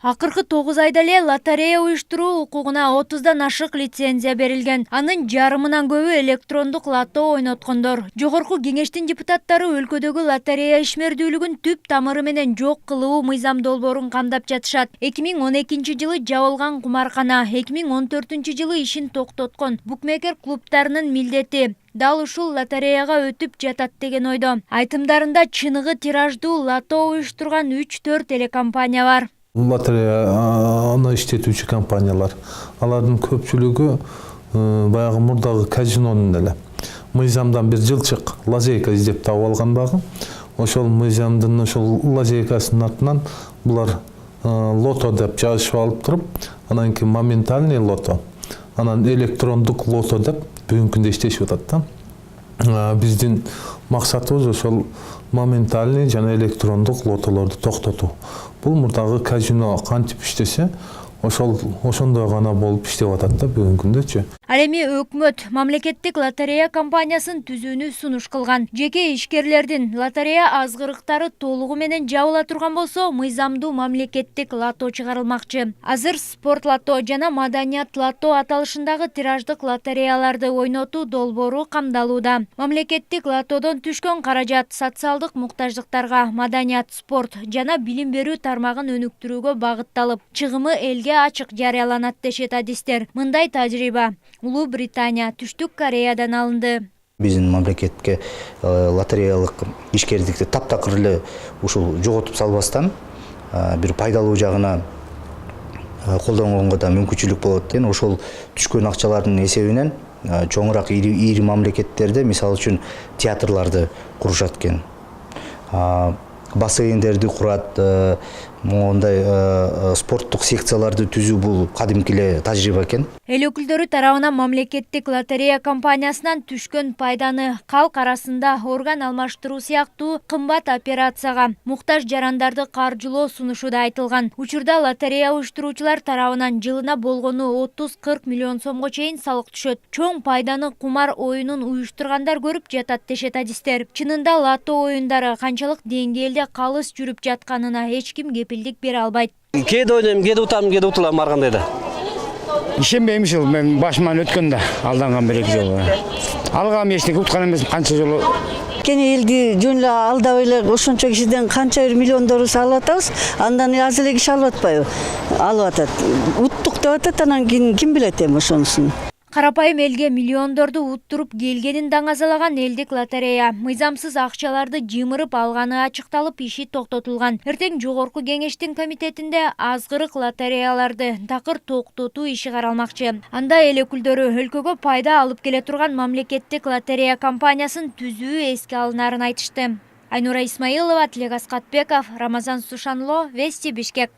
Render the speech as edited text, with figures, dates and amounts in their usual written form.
Акыркы 9 айда эле лотерея уюштуруу укугуна 30дан ашык лицензия берилген. Анын жарымынан көбү электрондук лото ойноткондор. Жогорку кеңештин депутаттары өлкөдөгү лотерея ишмердүүлүгүн түп тамыры менен жок кылуу мыйзам долбоорун камдап жатышат. 2012 жылы жабылган кумаркана 2014 жылы ишин токтоткон букмекер клубтарынын милдети дал ушул лотереяга өтүп жатат деген ойдо. Айтымдарында чыныгы тираждуу лото уюштурган 3-4 телекомпания бар. Лотереяны иштетүүчү компаниялар, алардын көпчүлүгү баягы мурдагы казинонун эле мыйзамдан бир жылчык лазейка издеп таап алган дагы. Ошол мыйзамдын ошол лазейкасынын артынан булар лото деп жазышып алып туруп, анан кийин моментальный лото, анан электрондук лото деп бүгүнкү күндө иштешип атат да. Биздин максатыбыз ошол моментальный жана электрондук лотолорду токтотуу. Бул мурдагы казино кантип иштесе, ошондой гана болуп иштеп атат да бүгүнкү күндөчү. Ал эми өкмөт мамлекеттик лотерея компаниясын түзүүнү сунуш кылган. Жеке ишкерлердин лотерея азгырыктары толугу менен жабыла турган болсо, мыйзамдуу мамлекеттик лото чыгарылмакчы. Азыр спорт лото жана маданият лото аталышындагы тираждык лотереяларды ойнотуу долбоору камдалууда. Мамлекеттик лотодон түшкөн каражат социалдык муктаждыктарга, маданият, спорт жана билим берүү тармагын өнүктүрүүгө багытталып, чыгымы элге ачык жарыяланат дешет адистер. Мындай тажрыйба Улуу Британия, Түштүк Кореядан алынды. Биздин мамлекетке лотереялык ишкердикти таптакыр эле ушул жоготуп салбастан бир пайдалуу жагына колдонгонго да мүмкүнчүлүк болот деген ошол түшкөн акчалардын эсебинен чоңураак ири мамлекеттерде мисалы үчүн театрларды курушат экен. Бассейндерди курат, мондай спорттук секцияларды түзүү бул кадимки эле тажрыйба экен. Эл өкүлдөрү тарабынан мамлекеттик лотерея компаниясынан түшкөн пайданы калк арасында орган алмаштыруу сыяктуу кымбат операцияга муктаж жарандарды каржылоо сунушу да айтылган. Учурда лотерея уюштуруучулар тарабынан жылына болгону 30-40 миллион сомго чейин салык түшөт. Чоң пайданы кумар оюнун уюштургандар көрүп жатат дешет адистер. Чынында лото оюндары канчалык деңгээлде калыс жүрүп жатканына эч ким кепилдик бере албайт. Кээде ойнойм, кээде утам, кээде утулам ар кандайда. Ишенбейм ушул, мен башыман өткөн да, алданган бир-эки жолу. Алгам эчтеке уткан эмес, канча жолу. Кene элди жөн эле алдап эле ошончо кишиден канча бир миллиондору салып атабыз, андан аз эле киши алып атпайбы? Алып атат. Уттук деп атат, анан ким билет эми ошонусун. Карапайым элге миллиондорду уттуруп келгенин даңазалаган элдик лотерея мыйзамсыз акчаларды жымырып алганы ачыкталып, иши токтотулган. Эртең жогорку кеңештин комитетинде азгырык лотереяларды такыр токтотуу иши каралмакчы. Анда эл өкүлдөрү өлкөгө пайда алып келе турган мамлекеттик лотерея компаниясын түзүү эске алынарын айтышты. Айнура Исмаилова, Тлек Аскатбеков, Рамазан Сушанло, Вести, Бишкек.